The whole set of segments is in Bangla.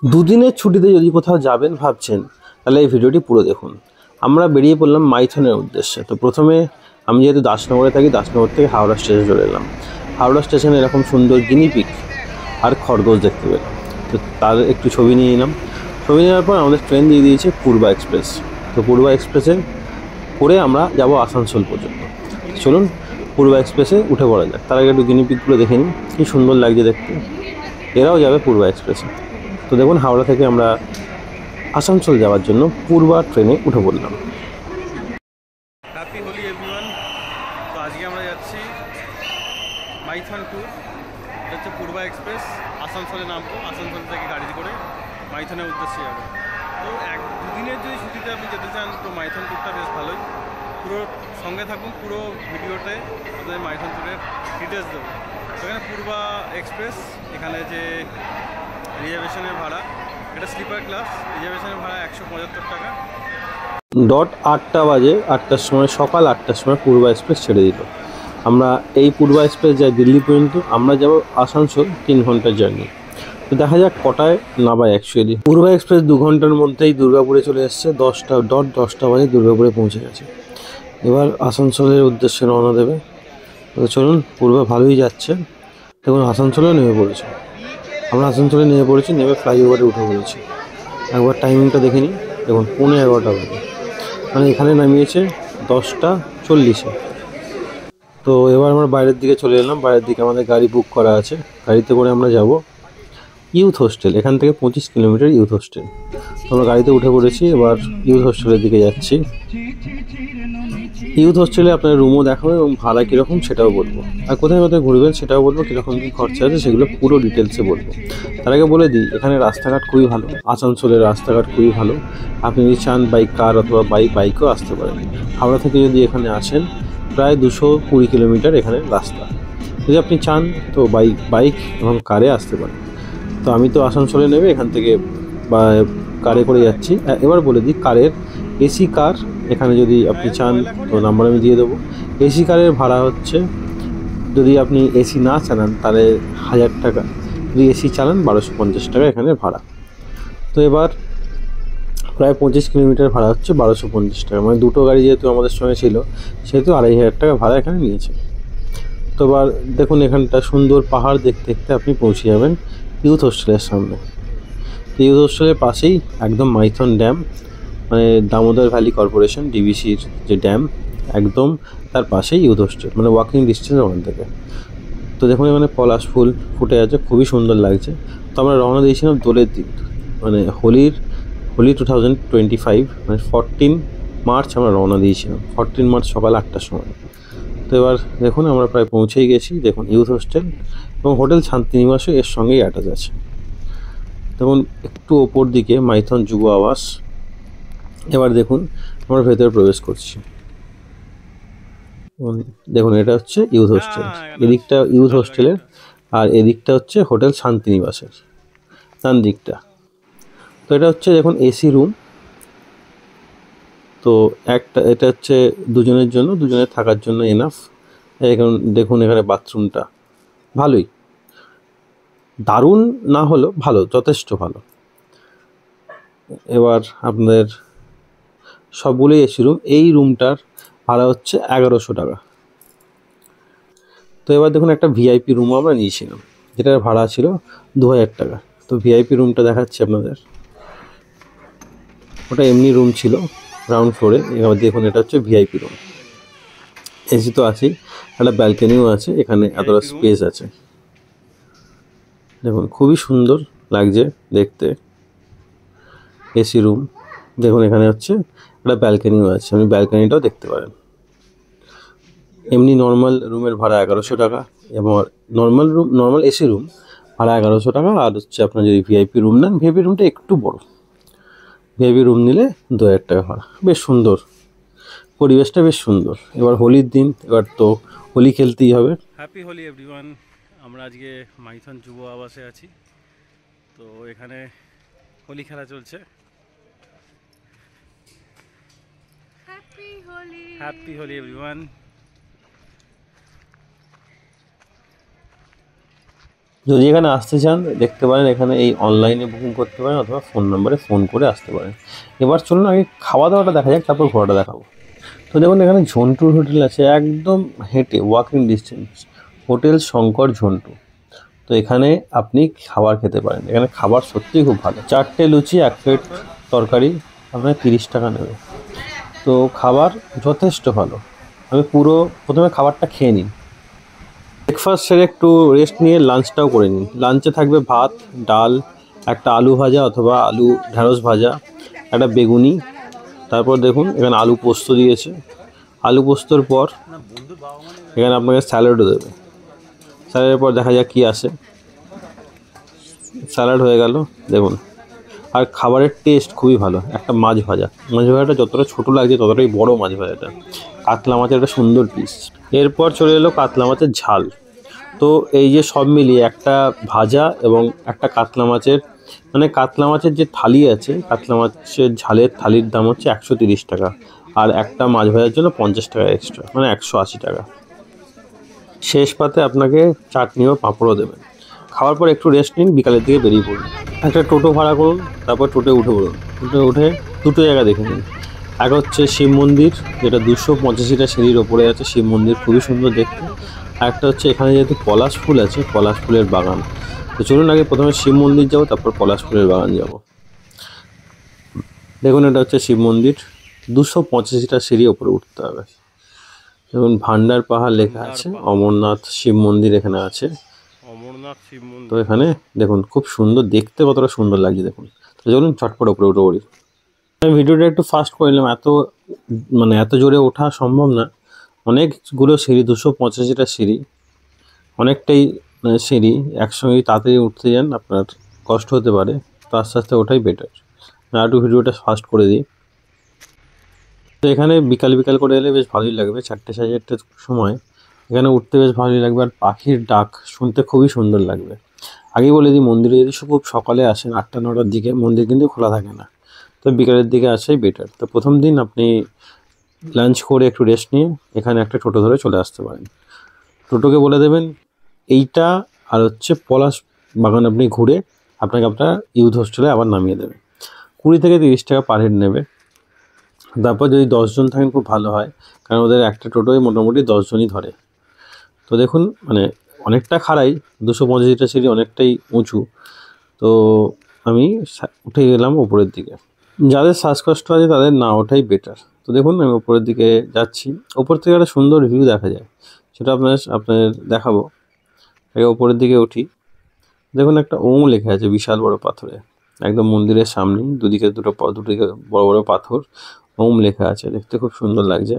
দুদিনের ছুটিতে যদি কোথাও যাবেন ভাবছেন তাহলে এই ভিডিওটি পুরো দেখুন। আমরা বেরিয়ে পড়লাম মাইথনের উদ্দেশ্যে। তো প্রথমে আমি যেহেতু দাসনগরে থাকি, দাসনগর থেকে হাওড়া স্টেশনে চলে এলাম। হাওড়া স্টেশনে এরকম সুন্দর গিনিপিগ আর খরগোশ দেখতে পেলাম, তো তার একটু ছবি নিয়ে নিলাম। ছবি নেওয়ার পর আমাদের ট্রেন দিয়ে দিয়েছে পূর্বা এক্সপ্রেস। তো পূর্বা এক্সপ্রেসে করে আমরা যাব আসানসোল পর্যন্ত। চলুন পূর্বা এক্সপ্রেসে উঠে পড়া যাক। তার আগে একটু গিনিপিগগুলো দেখে নিই, কী সুন্দর লাগছে দেখতে। এরাও যাবে পূর্বা এক্সপ্রেসে। তো দেখুন হাওড়া থেকে আমরা আসানসোল যাওয়ার জন্য পূর্বা ট্রেনে উঠে পড়লাম। Happy Holi everyone. তো আজকে আমরা যাচ্ছি মাইথন ট্যুর। এটা হচ্ছে পূর্বা এক্সপ্রেস। আসানসোলে নামবো, আসানসোল থেকে গাড়ি করে মাইথনের উদ্দেশ্যে যাবো। তো দুদিনের যদি ছুটিতে আপনি যেতে চান তো মাইথন ট্যুরটা বেশ ভালোই। পুরো সঙ্গে থাকুন, পুরো ভিডিওতে আপনাদের মাইথন ট্যুরের ডিটেলস দেবো। তো এখানে পূর্বা এক্সপ্রেস, এখানে যে রিজার্ভেশনের ভাড়া, এটা স্লিপার ক্লাস, রিজার্ভেশনের ভাড়া 175 টাকা। ডট 8টা বাজে, 8টার সময়, সকাল 8টার সময় পূর্বা এক্সপ্রেস ছেড়ে দিল। আমরা এই পূর্বা এক্সপ্রেস যাই দিল্লি পর্যন্ত, আমরা যাব আসানসোল 3 ঘন্টার জার্নি। তো দেখা যাক কটায় নামায় অ্যাকচুয়ালি। পূর্বা এক্সপ্রেস 2 ঘন্টার মধ্যেই দুর্গাপুরে চলে এসছে। 10টা বাজে দুর্গাপুরে পৌঁছে গেছে। এবার আসানসোলের উদ্দেশ্যে রওনা দেবে। তো চলুন, পূর্বা ভালোই যাচ্ছে। দেখুন আসানসোলেও নেমে পড়েছে। আমরা আসানসোলে নেমে পড়েছি, নেমে ফ্লাইওভারে উঠে পড়েছি। একবার টাইমিংটা দেখে নিই। দেখুন 11:15 বাজে, মানে এখানে নামিয়েছে 10টা 40-এ। তো এবার আমরা বাইরের দিকে চলে এলাম। বাইরের দিকে আমাদের গাড়ি বুক করা আছে। গাড়িতে করে আমরা যাব ইউথ হোস্টেল। এখান থেকে 25 কিলোমিটার ইউথ হোস্টেল। আমরা গাড়িতে উঠে পড়েছি, এবার ইউথ হোস্টেলের দিকে যাচ্ছি। ইউথ হোস্টেলে আপনার রুমও দেখাবো এবং ভাড়া কীরকম সেটাও বলবো, আর কোথায় কোথায় ঘুরবেন সেটাও বলবো, কীরকম কী খরচা আছে সেগুলো পুরো ডিটেলসে বলবো। তার আগে বলে দিই, এখানে রাস্তাঘাট খুবই ভালো। আসানসোলের রাস্তাঘাট খুবই ভালো। আপনি যদি চান বাইক, কার অথবা বাইকও আসতে পারেন। হাওড়া থেকে যদি এখানে আসেন প্রায় 220 কিলোমিটার এখানে রাস্তা। যদি আপনি চান তো বাইক এবং কারে আসতে পারেন। তো আমি তো আসানসোলে নেমে এখান থেকে বা কারে করে যাচ্ছি। এবার বলে দিই, কারের এসি কার এখানে যদি আপনি চান তো নাম্বার আমি দিয়ে দেবো। এসি কারের ভাড়া হচ্ছে, যদি আপনি এসি না চালান তাহলে 1000 টাকা, যদি এসি চালান 1250 টাকা এখানে ভাড়া। তো এবার প্রায় 25 কিলোমিটার ভাড়া হচ্ছে 1250 টাকা, মানে দুটো গাড়ি যেহেতু আমাদের সঙ্গে ছিল সেহেতু 2500 টাকা ভাড়া এখানে নিয়েছে। তো এবার দেখুন এখানটা সুন্দর পাহাড় দেখতে দেখতে আপনি পৌঁছে যাবেন ইউথ হোস্টেলের সামনে। ইউথ হোস্টেলের পাশেই একদম মাইথন ড্যাম, মানে দামোদর ভ্যালি কর্পোরেশন ডিভিসির যে ড্যাম, একদম তার পাশেই ইউথ হোস্টেল, মানে ওয়াকিং ডিস্টেন্স ওখান থেকে। তো দেখুন এখানে পলাশ ফুল ফুটে আছে, খুবই সুন্দর লাগছে। তো আমরা রওনা দিয়েছিলাম দোলের দিন, মানে হোলি 2025, মানে 14 মার্চ আমরা রওনা দিয়েছিলাম। 14 মার্চ সকাল 8টার সময়। তো এবার দেখুন আমরা প্রায় পৌঁছেই গেছি। দেখুন ইউথ হোস্টেল এবং হোটেল শান্তিনিবাসও এর সঙ্গেই অ্যাটাচ আছে। দেখুন একটু ওপর দিকে মাইথন যুব আবাস। এবার দেখুন আমরা ভেতরে প্রবেশ করছি। দেখুন এটা হচ্ছে ইউথ হোস্টেল, এদিকটা ইউথ হোস্টেলের আর এদিকটা হচ্ছে হোটেল শান্তিনিবাসের ডান দিকটা। তো এটা হচ্ছে দেখুন এসি রুম। তো এটা হচ্ছে দুজনের জন্য, দুজনের থাকার জন্য এনাফ। এখন দেখুন এখানে বাথরুমটা ভালোই, দারুণ না হলেও ভালো, যথেষ্ট ভালো। এবার আপনাদের সবগুলোই এসি রুম। এই রুমটার ভাড়া হচ্ছে 1100 টাকা। তো এবার দেখুন একটা ভিআইপি রুমও আমরা নিয়েছিলাম, যেটার ভাড়া ছিল 2000 টাকা। তো ভিআইপি রুমটা দেখাচ্ছি আপনাদের। ওটা এমনি রুম ছিল গ্রাউন্ড ফ্লোরে। এবার দেখুন এটা হচ্ছে ভিআইপি রুম। এসি তো আছেই, একটা ব্যালকনিও আছে, এখানে এতটা স্পেস আছে। দেখুন খুবই সুন্দর লাগছে দেখতে এসি রুম। দেখুন এখানে হচ্ছে একটা ব্যালকনিও আছে, আপনি ব্যালকনিটাও দেখতে পারেন। এমনি নর্মাল রুমের ভাড়া 1100 টাকা, এবং নর্মাল এসি রুম ভাড়া 1100 টাকা। আর হচ্ছে আপনার যদি ভিআইপি রুম নেন, ভিআইপি রুমটা একটু বড়, ভিআইপি রুম নিলে 2000 টাকা ভাড়া। বেশ সুন্দর, পরিবেশটা বেশ সুন্দর। এবার হোলির দিন, এবার তো হোলি খেলতেই হবে। Happy Holi everyone. আমরা আজকে মাইথন যুব আবাসে আছি। তো এখানে হোলি খেলা চলছে। Happy Holi everyone. যদি এখানে আসতে চান দেখতে পারেন, এখানে এই অনলাইনে বুকিং করতে পারেন অথবা ফোন নাম্বারে ফোন করে আসতে পারেন। এবার চলুন আগে খাওয়া দাওয়াটা দেখা যাক, তারপর ঘোরাটা দেখাবো। তো দেখুন এখানে ঝন্টুর হোটেল আছে, একদম হেঁটে walking distance, hotel Shankar Jhantu. তো এখানে আপনি খাবার খেতে পারেন, এখানে খাবার সত্যিই খুব ভালো। 4টে লুচি 1 প্লেট তরকারি আপনার 30 টাকা নেবে। তো খাবার যথেষ্ট ভালো। আমি প্রথমে খাবারটা খেয়ে নিই, ব্রেকফাস্ট সেরে একটু রেস্ট নিয়ে লাঞ্চটাও করে নিই। লাঞ্চে থাকবে ভাত, ডাল, একটা আলু ভাজা অথবা আলু ঢ্যাঁড়স ভাজা, একটা বেগুনি, তারপর দেখুন এখানে আলু পোস্ত দিয়েছে। আলু পোস্তর পর এখানে আপনাকে স্যালাডও দেবে। স্যালাডের পর দেখা যাক কী আসে। স্যালাড হয়ে গেল দেখুন। আর খাবারের টেস্ট খুবই ভালো। একটা মাছ ভাজা, মাছ ভাজাটা যতটা ছোটো লাগছে ততটাই বড় মাছ ভাজাটা। কাতলা মাছের একটা সুন্দর পিস। এরপর চলে এলো কাতলা মাছের ঝাল। তো এই যে সব মিলিয়ে একটা ভাজা এবং একটা কাতলা মাছের, মানে কাতলা মাছের যে থালি আছে, কাতলা মাছের ঝালের থালির দাম হচ্ছে 130 টাকা। আর একটা মাছ ভাজার জন্য 50 টাকা এক্সট্রা, মানে 180 টাকা। শেষ পাতে আপনাকে চাটনি ও পাঁপড়ও দেবেন। খাওয়ার পর একটু রেস্ট নিন, বিকালের দিকে বেরিয়ে পড়ুন। একটা টোটো ভাড়া করুন, তারপর টোটোয় উঠে পড়ুন। টোটোয় উঠে দুটো জায়গা দেখে নিন। এক হচ্ছে শিব মন্দির, যেটা 285টা সিঁড়ির ওপরে আছে। শিব মন্দির খুবই সুন্দর দেখতে। আর একটা হচ্ছে এখানে যেহেতু পলাশ ফুল আছে, পলাশ ফুলের বাগান। তো চলুন আগে প্রথমে শিব মন্দির যাবো, তারপর পলাশ ফুলের বাগান যাব। দেখুন এটা হচ্ছে শিব মন্দির, 285টা সিঁড়ি ওপরে উঠতে হবে। দেখুন ভান্ডার পাহাড় লেখা আছে, অমরনাথ শিব মন্দির এখানে আছে। অমরনাথ শিব তো মন্দির। এখানে দেখুন খুব সুন্দর দেখতে, কতটা সুন্দর লাগছে দেখুন। তো চলুন চটপট উপরে উঠে পড়ি। আমি ভিডিওটা একটু ফাস্ট করে নিলাম, এত জোরে ওঠা সম্ভব না। অনেকগুলো সিঁড়ি, 285টা সিঁড়ি, অনেকটাই সিঁড়ি। একসঙ্গে তাড়াতাড়ি উঠতে যান আপনার কষ্ট হতে পারে, তো আস্তে আস্তে ওঠাই বেটার। আর একটু ভিডিওটা ফাস্ট করে দিই। তো এখানে বিকাল বিকাল করে এলে বেশ ভালোই লাগবে, 4টে 4:30টার সময় এখানে উঠতে বেশ ভালোই লাগবে। আর পাখির ডাক শুনতে খুবই সুন্দর লাগবে। আগেই বলে দিই, মন্দিরে যদি খুব সকালে আসেন 8টা 9টার দিকে, মন্দির কিন্তু খোলা থাকে না। তো বিকালের দিকে আসাই বেটার। তো প্রথম দিন আপনি লাঞ্চ করে একটু রেস্ট নিয়ে এখানে একটা টোটো ধরে চলে আসতে পারেন। টোটোকে বলে দেবেন এইটা, আর হচ্ছে পলাশ বাগান আপনি ঘুরে আপনার ইউথ হোস্টেলে আবার নামিয়ে দেবে। 20 থেকে 30 টাকা পার হেড নেবে। তারপর যদি 10 জন থাকেন খুব ভালো হয়, কারণ ওদের একটা টোটোয় মোটামুটি 10 জনই ধরে। তো দেখুন অনেকটা খাড়াই, 285টা সিঁড়ি অনেকটাই উঁচু। তো আমি উঠে গেলাম উপরের দিকে। যাদের শ্বাসকষ্ট আছে তাদের না ওঠাই বেটার। তো দেখুন আমি উপরের দিকে যাচ্ছি। ওপর থেকে একটা সুন্দর ভিউ দেখা যায়, সেটা আপনাদের দেখাবো। আগে উপরের দিকে উঠি। দেখুন একটা ওম লেখা আছে বিশাল বড় পাথরে, একদম মন্দিরের সামনেই। দুদিকে দুদিকে বড় বড় পাথর, ওম লেখা আছে। দেখতে খুব সুন্দর লাগছে।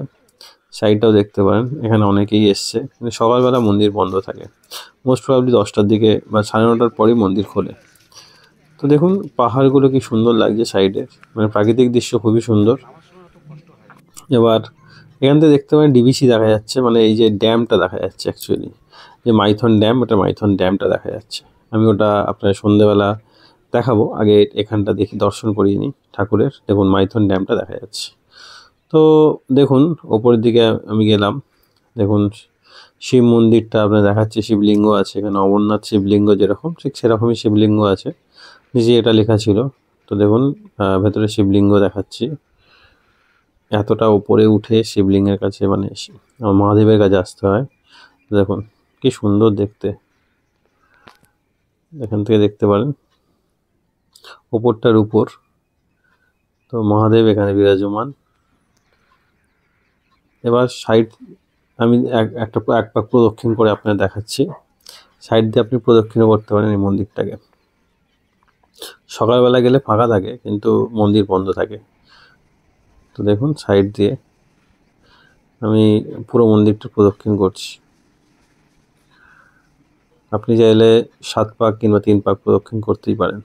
সাইডটাও দেখতে পারেন, এখানে অনেকেই এসছে। কিন্তু সকালবেলা মন্দির বন্ধ থাকে, মোস্ট প্রবাবলি 10টার দিকে বা 9:30টার পরেই মন্দির খোলে। তো দেখুন পাহাড়গুলো কি সুন্দর লাগছে সাইডে, প্রাকৃতিক দৃশ্য খুবই সুন্দর। এবার এখান থেকে দেখতে পারেন ডিভিসি দেখা যাচ্ছে, এই যে ড্যামটা দেখা যাচ্ছে অ্যাকচুয়ালি, যে মাইথন ড্যাম, ওটা মাইথন ড্যামটা দেখা যাচ্ছে। আমি ওটা আপনার সন্ধেবেলা দেখাবো, আগে এখানটা দেখি দর্শন করিয়ে নিই ঠাকুরের। দেখুন মাইথন ড্যামটা দেখা যাচ্ছে। তো দেখুন ওপরের দিকে আমি গেলাম। দেখুন শিব মন্দিরটা আপনার দেখাচ্ছে, শিবলিঙ্গ আছে এখানে, অমরনাথ শিবলিঙ্গ যেরকম ঠিক সেরকমই শিবলিঙ্গ আছে, নিচে এটা লেখা ছিল। তো দেখুন ভেতরে শিবলিঙ্গ দেখাচ্ছি। এতটা উপরে উঠে শিবলিঙ্গের কাছে মহাদেবের কাছে আসতে হয়। দেখুন কি সুন্দর দেখতে, এখান থেকে দেখতে পারেন ওপরটার উপর। তো মহাদেব এখানে বিরাজমান। এবার সাইড আমি এক পাক প্রদক্ষিণ করে আপনার দেখাচ্ছি। সাইড দিয়ে আপনি প্রদক্ষিণও করতে পারেন এই মন্দিরটাকে। সকালবেলা গেলে ফাঁকা থাকে, কিন্তু মন্দির বন্ধ থাকে। তো দেখুন সাইড দিয়ে আমি পুরো মন্দিরটা প্রদক্ষিণ করছি। আপনি চাইলে 7 পাক কিংবা 3 পাক প্রদক্ষিণ করতেই পারেন।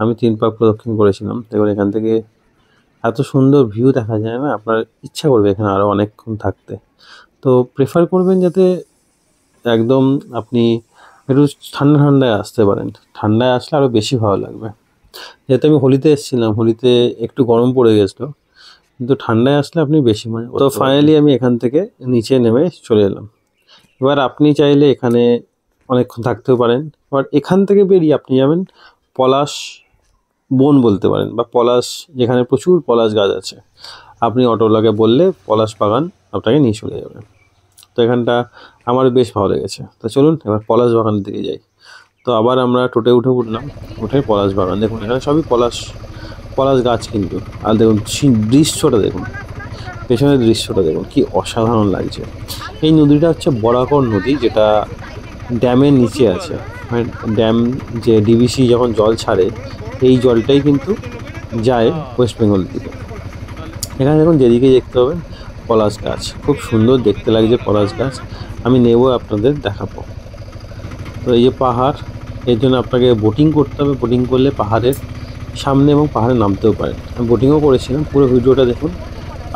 আমি 3 পাক প্রদক্ষিণ করেছিলাম। দেখুন এখান থেকে এত সুন্দর ভিউ দেখা যায় না, আপনার ইচ্ছা করবে এখানে আরও অনেকক্ষণ থাকতে। তো প্রেফার করবেন যাতে একদম আপনি একটু ঠান্ডায় আসতে পারেন। ঠান্ডায় আসলে আরও বেশি ভালো লাগবে। যেহেতু আমি হোলিতে এসেছিলাম, হোলিতে একটু গরম পড়ে গেছিলো, কিন্তু ঠান্ডায় আসলে আপনি বেশি মজা। তো ফাইনালি আমি এখান থেকে নিচে নেমে চলে এলাম। এবার আপনি চাইলে এখানে অনেকক্ষণ থাকতেও পারেন। এবার এখান থেকে বেরিয়ে আপনি যাবেন পলাশ বন বলতে পারেন, বা পলাশ, যেখানে প্রচুর পলাশ গাছ আছে। আপনি অটোওয়ালাকে বললে পলাশ বাগান আপনাকে নিয়ে চলে যাবে। তো এখানটা আমার বেশ ভালো লেগেছে। তো চলুন এবার পলাশ বাগানের দিকে যাই। তো আবার আমরা টোটোয় উঠে পড়লাম, উঠে পলাশ বাগান। দেখুন এখানে সবই পলাশ পলাশ গাছ কিন্তু। আর দেখুন দৃশ্যটা দেখুন, পেছনের দৃশ্যটা দেখুন, কি অসাধারণ লাগছে। এই নদীটা হচ্ছে বরাকর নদী, যেটা ড্যামের নিচে আছে। মানে ড্যাম যে ডিভিসি যখন জল ছাড়ে, এই জলটাই কিন্তু যায় ওয়েস্ট বেঙ্গল দিকে। এখানে দেখুন যেদিকে দেখতে পাবেন পলাশ গাছ, খুব সুন্দর দেখতে লাগছে পলাশ গাছ। আমি নেব, আপনাদের দেখাবো। তো এই যে পাহাড়, এর জন্য আপনাকে বোটিং করতে হবে। বোটিং করলে পাহাড়ের সামনে এবং পাহাড়ে নামতেও পারেন। আমি বোটিংও করেছিলাম, পুরো ভিডিওটা দেখুন,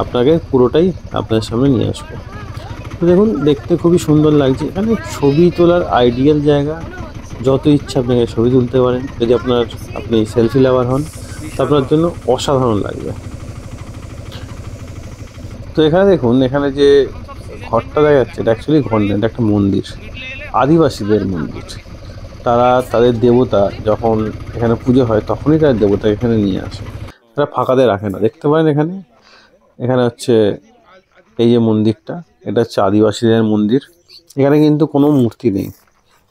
আপনাকে পুরোটাই আপনার সামনে নিয়ে আসবো। তো দেখুন দেখতে খুবই সুন্দর লাগছে। এখানে ছবি তোলার আইডিয়াল জায়গা, যত ইচ্ছা আপনি ছবি তুলতে পারেন। যদি আপনি সেলফি লাভার হন, তো আপনার জন্য অসাধারণ লাগবে। তো এখানে দেখুন, এখানে যে ঘরটা দেখা যাচ্ছে, এটা অ্যাকচুয়ালি ঘর না, এটা একটা মন্দির, আদিবাসীদের মন্দির। তারা তাদের দেবতা যখন এখানে পুজো হয়, তখনই তাদের দেবতা এখানে নিয়ে আসে, তারা ফাঁকাতে রাখে না। দেখতে পারেন এখানে, এখানে হচ্ছে এই যে মন্দিরটা, এটা হচ্ছে আদিবাসীদের মন্দির। এখানে কিন্তু কোনো মূর্তি নেই,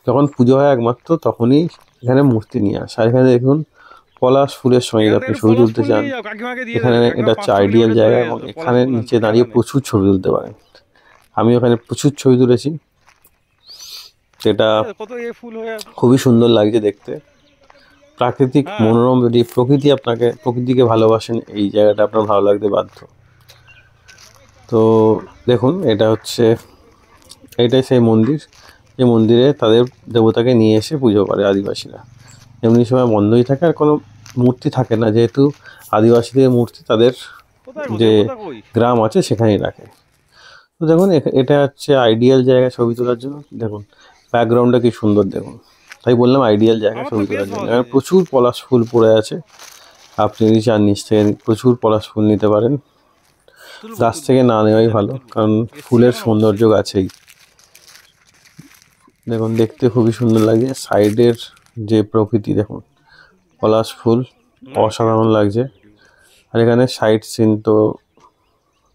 যখন পুজো হয় একমাত্র তখনই এখানে মূর্তি নিয়ে আসে। আর এখানে দেখুন পলাশ ফুলের সঙ্গে আপনি ছবি তুলতে চান, এখানে এটা হচ্ছে আইডিয়াল জায়গা, এবং এখানে নিচে দাঁড়িয়ে প্রচুর ছবি তুলতে পারেন। আমি ওখানে প্রচুর ছবি তুলেছি, এটা খুবই সুন্দর লাগছে দেখতে। প্রাকৃতিক মনোরম, যদি প্রকৃতিকে ভালোবাসেন, এই জায়গাটা আপনার ভালো লাগতে বাধ্য। তো দেখুন এটাই সেই মন্দির, যে মন্দিরে তাদের দেবতাকে নিয়ে এসে পুজো করে আদিবাসীরা। এমনি সময় বন্ধই থাকে, আর কোনো মূর্তি থাকে না, যেহেতু আদিবাসীদের মূর্তি তাদের যে গ্রাম আছে সেখানেই রাখে। তো দেখুন এটা হচ্ছে আইডিয়াল জায়গা ছবি তোলার জন্য। দেখুন ব্যাকগ্রাউন্ডটা কি সুন্দর দেখুন, তাই বললাম আইডিয়াল জায়গা ছবি তোলার জন্য। এখানে প্রচুর পলাশ ফুল পড়ে আছে, আপনি যদি চান নিচ থেকে প্রচুর পলাশ ফুল নিতে পারেন। গাছ থেকে না নেওয়াই ভালো, কারণ ফুলের সৌন্দর্য গাছেই। দেখুন দেখতে খুবই সুন্দর লাগে, সাইডের যে প্রকৃতি দেখুন, পলাশ ফুল অসাধারণ লাগছে। আর এখানে সাইড সিন তো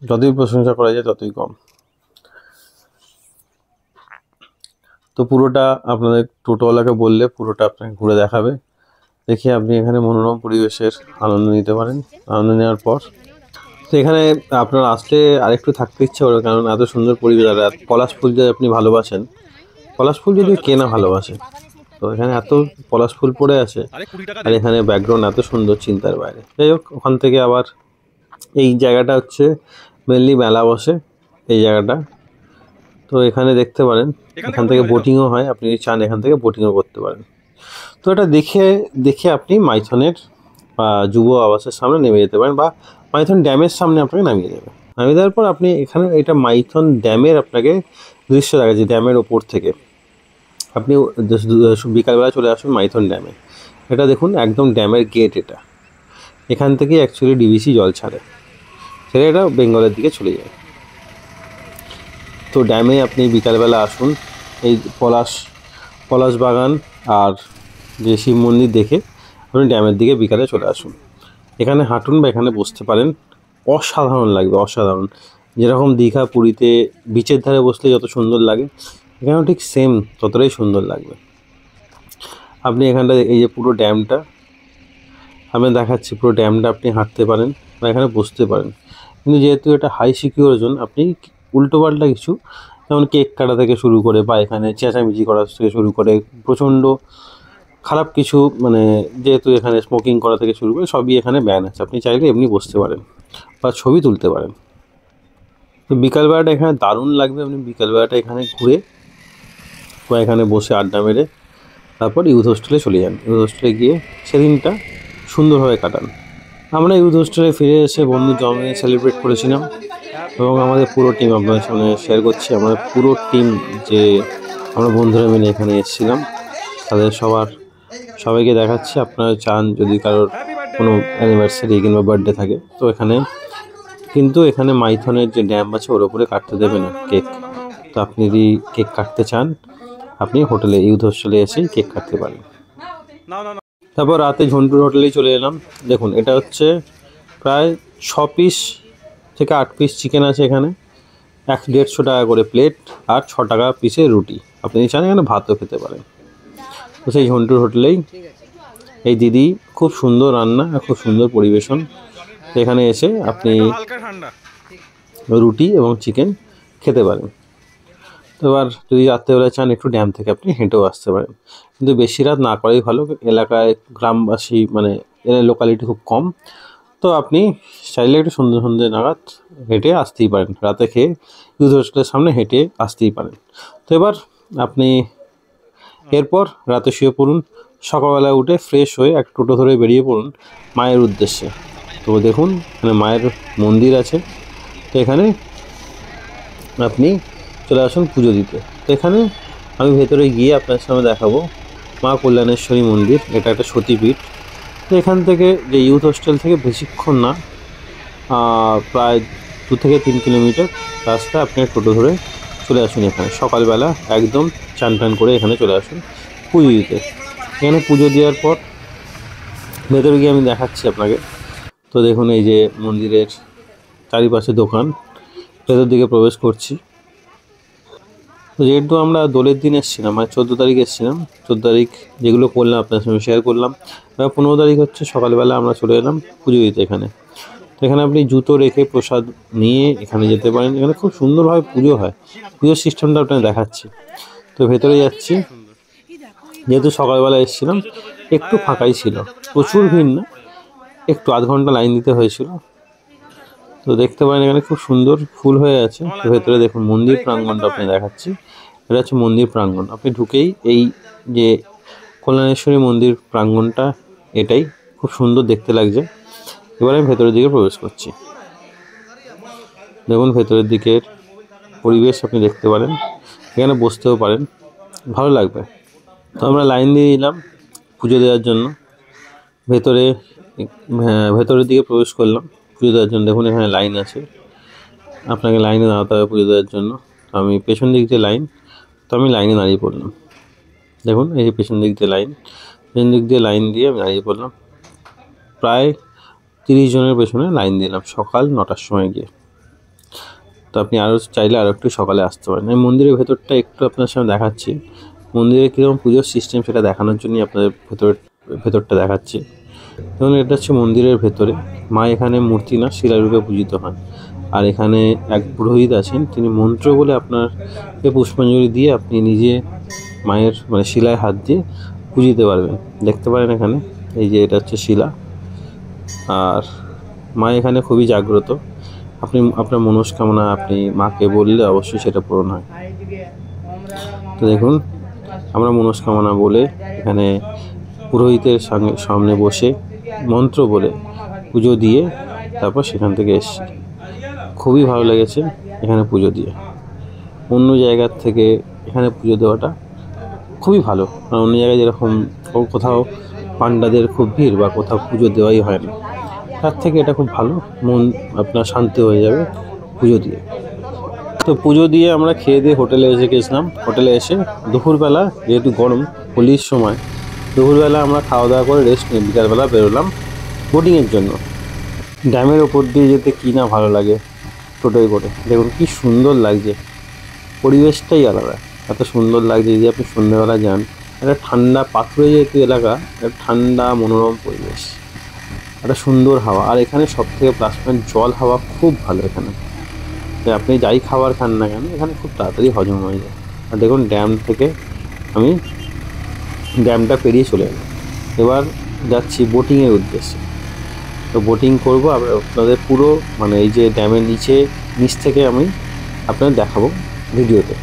যতই প্রশংসা করা যায় ততই কম। তো পুরোটা আপনাদের টোটোওয়ালাকে বললে পুরোটা আপনাকে ঘুরে দেখাবে, দেখে আপনি এখানে মনোরম পরিবেশের আনন্দ নিতে পারেন। আনন্দ নেওয়ার পর তো এখানে আপনার আসলে আরেকটু থাকতে ইচ্ছে করে, কারণ এত সুন্দর পরিবেশ। আর পলাশ ফুল যদি আপনি ভালোবাসেন, পলাশ ফুল যদি কেনা ভালোবাসে, তো এখানে এত পলাশ ফুল পড়ে আছে, আর এখানে ব্যাকগ্রাউন্ড এত সুন্দর, চিন্তার বাইরে। যাই হোক, ওখান থেকে আবার এই জায়গাটা হচ্ছে মেনলি মেলা বসে এই জায়গাটা। তো এখানে দেখতে পারেন, এখান থেকে বোটিংও হয়, আপনি যদি চান এখান থেকে বোটিংও করতে পারেন। তো এটা দেখে আপনি মাইথনের বা যুব আবাসের সামনে নেমে যেতে পারেন, বা মাইথন ড্যামের সামনে আপনাকে নামিয়ে দেবে। নামিয়ে দেওয়ার পর আপনি এখানে এটা মাইথন ড্যামের আপনাকে দৃশ্য দেখাচ্ছে ড্যামের ওপর থেকে। আপনি বিকালবেলা চলে আসুন মাইথন ড্যামে। এটা দেখুন একদম ড্যামের গেট, এটা এখান থেকে অ্যাকচুয়ালি ডিভিসি জল ছাড়ে, সেটা এটা বেঙ্গলের দিকে চলে যায়। তো ড্যামে আপনি বিকালবেলা আসুন, এই পলাশ বাগান আর যে শিব মন্দির দেখে আপনি ড্যামের দিকে বিকালে চলে আসুন। এখানে হাঁটুন বা এখানে বসতে পারেন, অসাধারণ লাগবে, অসাধারণ। যেরকম দীঘা পুরীতে বিচের ধারে বসলে যত সুন্দর লাগে, এখানেও ঠিক সেম ততটাই সুন্দর লাগবে। আপনি এখানটা এই যে পুরো ড্যামটা আমি দেখাচ্ছি, পুরো ড্যামটা আপনি হাঁটতে পারেন বা এখানে বসতে পারেন। কিন্তু যেহেতু এটা হাই সিকিউর জোন, আপনি উল্টোপাল্টা কিছু, যেমন কেক কাটা থেকে শুরু করে বা এখানে চেঁচামেচি করা থেকে শুরু করে প্রচণ্ড খারাপ কিছু, মানে যেহেতু এখানে স্মোকিং করা থেকে শুরু করে সবই এখানে ব্যান আছে। আপনি চাইলে এমনি বসতে পারেন বা ছবি তুলতে পারেন। তো বিকালবেলাটা এখানে দারুণ লাগবে। আপনি বিকালবেলাটা এখানে ঘুরে বা এখানে বসে আড্ডা মেরে তারপর ইউথ হোস্টেলে চলে যান। ইউথ হোস্টেলে গিয়ে সেদিনটা সুন্দরভাবে কাটান। আমরা ইউথ হোস্টেলে ফিরে এসে বন্ধু জমে সেলিব্রেট করেছিলাম, এবং আমাদের পুরো টিম আপনাদের সামনে শেয়ার করছি। আমাদের পুরো টিম যে আমরা বন্ধুরা মিলে এখানে এসেছিলাম, তাদের সবাইকে দেখাচ্ছি। আপনারা চান যদি কারোর কোনো অ্যানিভার্সারি কিংবা বার্থডে থাকে, তো এখানে মাইথনের যে ড্যাম আছে ওর ওপরে কাটতে দেবে না কেক। তো আপনি যদি কেক কাটতে চান, আপনি হোটেলে ইউথ হোস্টেলে এসেই কেক কাটতে পারেন। না না না, তারপর রাতে ঝন্টুর হোটেলেই চলে এলাম। দেখুন এটা হচ্ছে প্রায় 6 পিস থেকে 8 পিস চিকেন আছে এখানে, 150 টাকা করে প্লেট, আর 6 টাকা পিসে রুটি। আপনি চান এখানে ভাতও খেতে পারেন। তো সেই ঝন্টুর হোটেলেই এই দিদি খুব সুন্দর রান্না আর খুব সুন্দর পরিবেশন। তো এখানে এসে আপনি একটু হালকা ঠান্ডা। রুটি এবং চিকেন খেতে পারেন। তো এবার যদি রাত্রেবেলা চান একটু ড্যাম থেকে আপনি হেঁটেও আসতে পারেন, কিন্তু বেশি রাত না করাই ভালো। এলাকায় গ্রামবাসী মানে এর লোকালিটি খুব কম, তো আপনি চাইলে একটু সন্ধ্যে সন্ধ্যে নাগাদ হেঁটে আসতেই পারেন। রাতে খেয়ে ইউথ হোস্টেলের সামনে হেঁটে আসতেই পারেন। তো এবার আপনি এরপর রাতে শুয়ে পড়ুন, সকালবেলা উঠে ফ্রেশ হয়ে এক টোটো ধরে বেরিয়ে পড়ুন মায়ের উদ্দেশ্যে। তো দেখুন এখানে মায়ের মন্দির আছে, তো এখানে আপনি চলে আসুন পুজো দিতে। তো এখানে আমি ভেতরে গিয়ে আপনার সামনে দেখাবো মা কল্যাণেশ্বরী মন্দির। এটা একটা সতীপীঠ। তো এখান থেকে যে ইউথ হোস্টেল থেকে বেশিক্ষণ না, প্রায় 2 থেকে 3 কিলোমিটার রাস্তা। আপনি টোটো ধরে চলে আসুন এখানে সকালবেলা, একদম চান টান করে এখানে চলে আসুন পুজো দিতে। এখানে পুজো দেওয়ার পর ভেতরে গিয়ে আমি দেখাচ্ছি আপনাকে। তো দেখুন এই যে মন্দিরের চারিপাশে দোকান, ভেতর দিকে প্রবেশ করছি। তো যেহেতু আমরা দোলের দিন এসেছিলাম, মানে 14 তারিখ এসেছিলাম, 14 তারিখ যেগুলো করলাম আপনার সঙ্গে শেয়ার করলাম। এবার 15 তারিখ হচ্ছে সকালবেলা আমরা চলে এলাম পুজো দিতে এখানে। তো এখানে আপনি জুতো রেখে প্রসাদ নিয়ে এখানে যেতে পারেন। এখানে খুব সুন্দরভাবে পুজো হয়, পুজোর সিস্টেমটা আপনাকে দেখাচ্ছি। তো ভেতরে যাচ্ছি। যেহেতু সকালবেলা এসেছিলাম একটু ফাঁকাই ছিল, প্রচুর ভিড় না, একটু আধ ঘন্টা লাইন দিতে হয়েছিল। তো দেখতে পারেন এখানে খুব সুন্দর ফুল হয়ে আছে। তো ভেতরে দেখুন মন্দির প্রাঙ্গণটা আপনি দেখাচ্ছি। এটা হচ্ছে মন্দির প্রাঙ্গণ। আপনি ঢুকেই এই যে কল্যাণেশ্বরী মন্দির প্রাঙ্গণটা, এটাই খুব সুন্দর দেখতে লাগছে। এবার আমি ভেতরের দিকে প্রবেশ করছি। দেখুন ভেতরের দিকের পরিবেশ আপনি দেখতে পারেন, এখানে বসতেও পারেন, ভালো লাগবে। তো আমরা লাইন দিয়ে নিলাম পুজো দেওয়ার জন্য। ভেতরের দিকে প্রবেশ করলাম পুজো দেওয়ার জন্য। দেখুন এখানে লাইন আছে, আপনাকে লাইনে দাঁড়াতে হবে পুজো দেওয়ার জন্য। তো আমি পেছন দিক দিয়ে লাইন, তো আমি লাইনে দাঁড়িয়ে পড়লাম। দেখুন এই যে পেছন দিক দিয়ে লাইন, পেছন দিক দিয়ে লাইন দিয়ে আমি দাঁড়িয়ে পড়লাম। প্রায় 30 জনের পেছনে লাইন দিলাম সকাল 9টার সময় গিয়ে। তো আপনি আরও চাইলে আরও একটু সকালে আসতে পারেন। আমি মন্দিরের ভেতরটা একটু আপনার সামনে দেখাচ্ছি, মন্দিরে কীরকম পুজোর সিস্টেম সেটা দেখানোর জন্যই আপনাদের ভেতরটা দেখাচ্ছি। এবং এটা হচ্ছে মন্দিরের ভেতরে। মা এখানে মূর্তি না, শিলারূপে পূজিত হন। আর এখানে এক পুরোহিত আছেন, তিনি মন্ত্র বলে আপনারকে পুষ্পাঞ্জলি দিয়ে আপনি নিজে মায়ের মানে শিলায় হাত দিয়ে পুজিতে পারবেন। দেখতে পারেন এখানে এই যে এটা হচ্ছে শিলা। আর মা এখানে খুবই জাগ্রত। আপনি আপনার মনস্কামনা আপনি মাকে বললে অবশ্যই সেটা পূরণ হয়। তো দেখুন আমরা মনস্কামনা বলে এখানে পুরোহিতের সামনে বসে মন্ত্র বলে পুজো দিয়ে তারপর সেখান থেকে এসেছি। খুবই ভালো লেগেছে এখানে পুজো দিয়ে। অন্য জায়গার থেকে এখানে পুজো দেওয়াটা খুবই ভালো। আর অন্য জায়গায় যেরকম কোথাও পান্ডাদের খুব ভিড় বা কোথাও পুজো দেওয়াই হয় না, তার থেকে এটা খুব ভালো। মন আপনার শান্তি হয়ে যাবে পুজো দিয়ে। তো পুজো দিয়ে আমরা খেয়ে দিয়ে হোটেলে গেছিলাম। হোটেলে এসে দুপুরবেলা, যেহেতু গরম হোলির সময়, দুপুরবেলা আমরা খাওয়া দাওয়া করে রেস্ট নিয়ে বিকালবেলা বেরোলাম বোটিংয়ের জন্য। ড্যামের ওপর দিয়ে যেতে কী না ভালো লাগে টোটোয় করে। দেখুন কী সুন্দর লাগছে, পরিবেশটাই আলাদা, এত সুন্দর লাগছে। যদি আপনি সন্ধ্যেবেলা যান, একটা ঠান্ডা পাথুরে যেহেতু এলাকা, একটা ঠান্ডা মনোরম পরিবেশ, একটা সুন্দর হাওয়া। আর এখানে সবথেকে প্লাস পয়েন্ট জল হাওয়া খুব ভালো এখানে। আপনি যাই খাবার খান না কেন এখানে খুব তাড়াতাড়ি হজম হয়ে যায়। আর দেখুন ড্যাম থেকে আমি ড্যামটা পেরিয়ে চলে এলাম। এবার যাচ্ছি বোটিংয়ের উদ্দেশ্যে। তো বোটিং করবো আপনাদের পুরো, মানে এই যে ড্যামের নিচ থেকে আমি আপনাদের দেখাবো ভিডিওতে।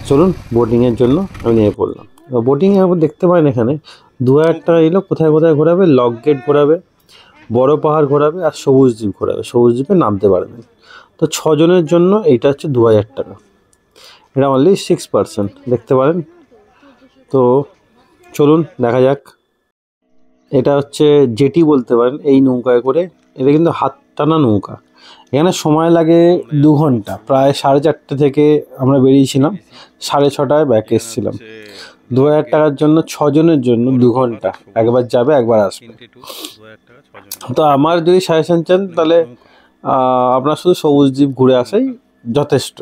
চলুন বোটিংয়ের জন্য আমি নেমে পড়লাম। বোটিংয়ে আবার দেখতে পারেন এখানে 2000 টাকা এলো। কোথায় কোথায় ঘোরাবে, লক গেট ঘোরাবে, বড় পাহাড় ঘোরাবে, আর সবুজ দ্বীপ ঘোরাবে। সবুজ দ্বীপে নামতে পারবেন। তো 6 জনের জন্য এইটা হচ্ছে 2000 টাকা। এটা অনলি 6 পার্সেন্ট, দেখতে পারেন। তো চলুন দেখা যাক। এটা হচ্ছে জেটি বলতে পারেন এই নৌকায় করে। এটা কিন্তু হাত টানা নৌকা, এখানে সময় লাগে 2 ঘন্টা, প্রায় 4:30 থেকে আমরা বেরিয়েছিলাম, 6:30টায় ব্যাক এসেছিলাম। 2000 টাকার জন্য 6 জনের জন্য 2 ঘন্টা, একবার যাবে একবার আসবে। 3টে ট্যুর 2000 টাকা 6 জন। তো আমার যদি সাজেশন চান তাহলে আপনার শুধু সবুজ দ্বীপ ঘুরে আসাই যথেষ্ট।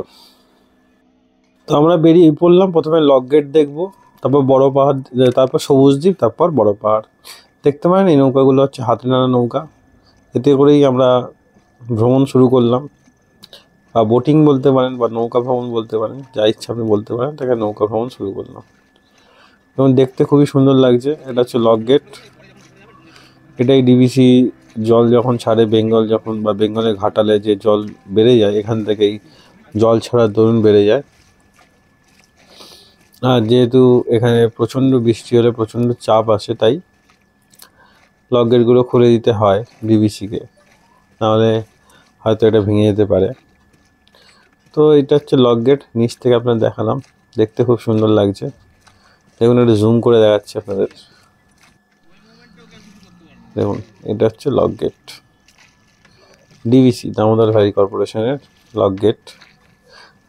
তো আমরা বেরিয়ে পড়লাম, প্রথমে লক গেট দেখবো, তারপর বড় পাহাড়, তারপর সবুজ দ্বীপ, তারপর বড় পাহাড় দেখতে পারেন। এই নৌকাগুলো হচ্ছে হাতে নাড়া নৌকা, এতে করেই আমরা ভ্রমণ শুরু করলাম, বা বোটিং বলতে পারেন বা নৌকা ভ্রমণ বলতে পারেন, যা ইচ্ছা আপনি বলতে পারেন, তাকে নৌকা ভ্রমণ শুরু করলাম। এবং দেখতে খুবই সুন্দর লাগছে। এটা হচ্ছে লক গেট, এটাই ডিভিসি জল যখন ছাড়ে, বেঙ্গল যখন বা বেঙ্গলের ঘাটালে যে জল বেড়ে যায়, এখান থেকেই জল ছাড়ার দরুন বেড়ে যায়। আর যেহেতু এখানে প্রচণ্ড বৃষ্টি হলে প্রচণ্ড চাপ আসে, তাই লক গেটগুলো খুলে দিতে হয় ডিভিসিকে, নাহলে হয়তো এটা ভেঙে যেতে পারে। তো এটা হচ্ছে লক গেট, নিচ থেকে আপনার দেখালাম, দেখতে খুব সুন্দর লাগছে। দেখুন একটু জুম করে দেখাচ্ছি আপনাদের, দেখুন এটা হচ্ছে lock gate, DVC Damodar valley কর্পোরেশনের লক গেট।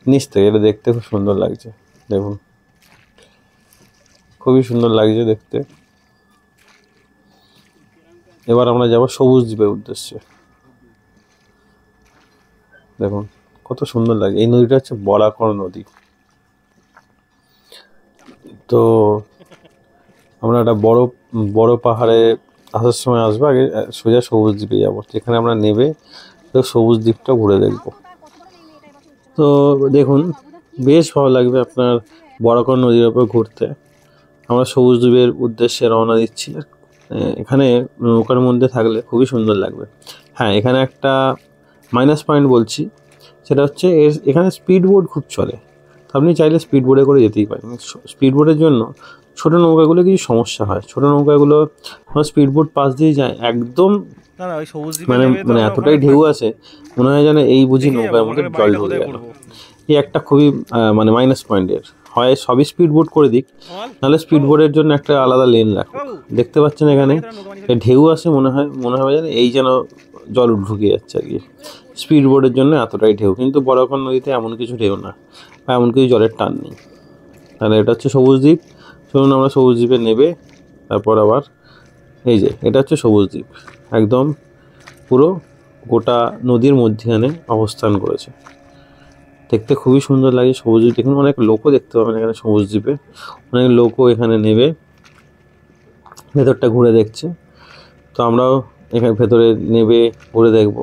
নিচ থেকে এটা দেখতে খুব সুন্দর লাগছে, দেখুন খুবই সুন্দর লাগছে দেখতে। এবার আমরা যাব সবুজ দ্বীপের উদ্দেশ্যে। দেখুন কত সুন্দর লাগে, এই নদীটা হচ্ছে বরাকর নদী। তো আমরা একটা বড় পাহাড়ে আসার সময় আসবো, আগে সোজা সবুজ দ্বীপে যাবো, যেখানে আমরা নেবে তো সবুজ দ্বীপটা ঘুরে দেখবো। তো দেখুন বেশ ভালো লাগবে আপনার বরাকর নদীর ওপর ঘুরতে। আমরা সবুজ দ্বীপের উদ্দেশ্যে রওনা দিচ্ছি। এখানে নৌকার মধ্যে থাকলে খুবই সুন্দর লাগবে। হ্যাঁ, এখানে একটা মাইনাস পয়েন্ট বলছি, সেটা হচ্ছে এখানে স্পিড বোট খুব চলে। তো আপনি চাইলে স্পিড বোটে করে যেতেই পারেন। স্পিড বোটের জন্য ছোটো নৌকাগুলো কিছু সমস্যা হয়, ছোটো নৌকাগুলো স্পিড বোট পাশ দিয়ে যায় একদম, মানে এতটাই ঢেউ আসে, মনে হয় যেন এই বুঝি নৌকার মধ্যে জল ঢুকে গেল। এই একটা খুবই মানে মাইনাস পয়েন্টের। হয় সবই স্পিড বোট করে দিক, নাহলে স্পিড বোটের জন্য একটা আলাদা লেন রাখুক। দেখতে পাচ্ছেন এখানে ঢেউ আসে, মনে হয় যেন এই যেন জল ঢুকে যাচ্ছে আর কি। স্পিড বোটের জন্য এতটাই ঢেউ, কিন্তু বরাকর নদীতে এমন কিছু ঢেউ না, বা এমন কিছু জলের টান নেই। তাহলে এটা হচ্ছে সবুজ দ্বীপ। চলুন আমরা সবুজ দ্বীপে নেবে, তারপর আবার এই যে এটা হচ্ছে সবুজ দ্বীপ, একদম পুরো গোটা নদীর মধ্যখানে অবস্থান করেছে। দেখতে খুবই সুন্দর লাগে সবুজ দ্বীপ। দেখুন অনেক লোকও দেখতে পাবেন এখানে সবুজ দ্বীপে, অনেক লোকও এখানে নেবে, ভেতরটা ঘুরে দেখছে। তো আমরাও এখানে ভেতরে নেবে ঘুরে দেখব।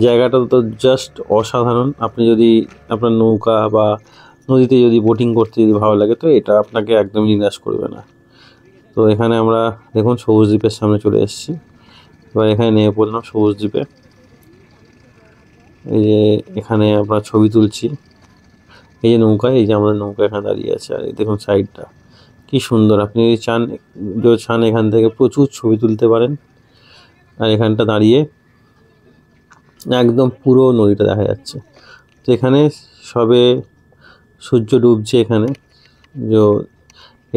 জায়গাটা তো জাস্ট অসাধারণ। আপনি যদি আপনার নৌকা বা নদীতে যদি বোটিং করতে যদি ভালো লাগে, তো এটা আপনাকে একদম নিরাশ করবে না। তো এখানে আমরা দেখুন সবুজ দ্বীপের সামনে চলে এসেছি। এবার এখানে নেমে পড়লাম সবুজ দ্বীপে। এই যে এখানে আমরা ছবি তুলছি, এই যে নৌকা, এই যে আমাদের নৌকা এখানে দাঁড়িয়ে আছে, আর এই দেখুন সাইডটা কি সুন্দর। আপনি যদি চান এখান থেকে প্রচুর ছবি তুলতে পারেন। আর এখানটা দাঁড়িয়ে একদম পুরো নদীটা দেখা যাচ্ছে। তো এখানে সবে সূর্য ডুবছে এখানে,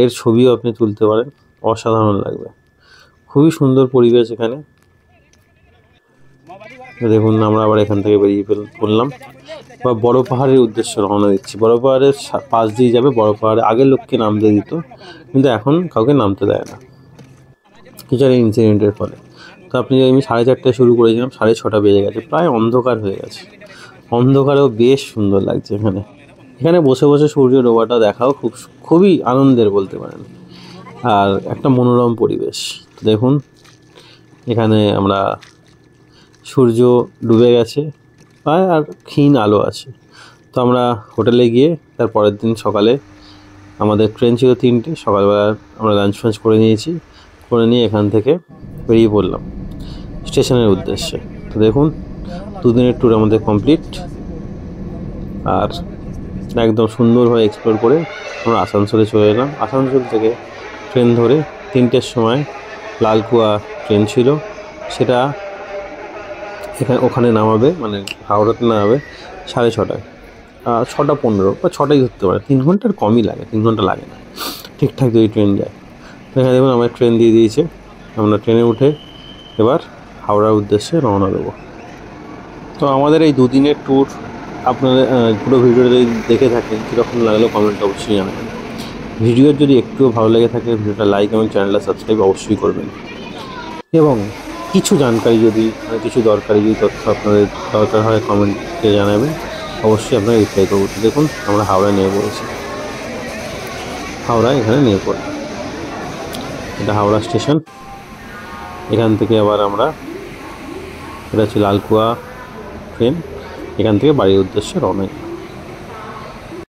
এর ছবিও আপনি তুলতে পারেন, অসাধারণ লাগবে। খুবই সুন্দর পরিবেশ এখানে। দেখুন আমরা আবার এখান থেকে বেরিয়ে পড়লাম, বা বড় পাহাড়ের উদ্দেশ্যে রওনা দিচ্ছি। বড় পাহাড়ের পাশ দিয়ে যাবে। বড় পাহাড়ে আগে লোককে নামতে দিত, কিন্তু এখন কাউকে নামতে দেয় না কিছু একটা ইনসিডেন্টের ফলে। তো আপনি আমি 4:30টায় শুরু করেছিলাম, 6:30 বেজে গেছে, প্রায় অন্ধকার হয়ে গেছে। অন্ধকারেও বেশ সুন্দর লাগছে এখানে বসে বসে সূর্য ডোবাটা দেখাও খুবই আনন্দের বলতে পারেন, আর একটা মনোরম পরিবেশ। দেখুন এখানে আমরা সূর্য ডুবে গেছে প্রায়, আর ক্ষীণ আলো আছে। তো আমরা হোটেলে গিয়ে তার পরের দিন সকালে, আমাদের ট্রেন ছিল 3টে, সকালবেলা আমরা লাঞ্চ ফাঞ্চ করে নিয়ে এখান থেকে বেরিয়ে পড়লাম স্টেশনের উদ্দেশ্যে। তো দেখুন 2 দিনের ট্যুর আমাদের কমপ্লিট, আর একদম সুন্দরভাবে এক্সপ্লোর করে আমরা আসানসোলে চলে এলাম। আসানসোল থেকে ট্রেন ধরে 3টের সময় লালকুয়া ট্রেন ছিল, সেটা ওখানে নামাবে, মানে হাওড়াতে নামাবে 6:30, 6:15 বা 6টাই ধরতে পারে। 3 ঘন্টার কমই লাগে, 3 ঘন্টা লাগে না ঠিকঠাক যদি ট্রেন যায়। তো এখানে দেখুন আমার ট্রেন দিয়ে দিয়েছে, আমরা ট্রেনে উঠে এবার হাওড়ার উদ্দেশ্যে রওনা দেবো। তো আমাদের এই দুদিনের ট্যুর আপনাদের পুরো ভিডিওটা যদি দেখে থাকেন কীরকম লাগলো কমেন্টে অবশ্যই জানাবেন। ভিডিওর যদি একটুও ভালো লেগে থাকে ভিডিওটা লাইক এবং চ্যানেলটা সাবস্ক্রাইব অবশ্যই করবেন। এবং কিছু জানকারি যদি কিছু দরকারি যদি তথ্য আপনাদের দরকার হয় কমেন্টে জানাবেন, অবশ্যই আপনারা রিপ্লাই করবো। তো দেখুন আমরা হাওড়ায় নেমে পড়েছি, হাওড়ায় এখানে নেমে পড়ি, এটা হাওড়া স্টেশন। এখান থেকে আবার আমরা, এটা হচ্ছে লালকুয়া ট্রেন, এখান থেকে বাড়ির উদ্দেশ্যে রওনা।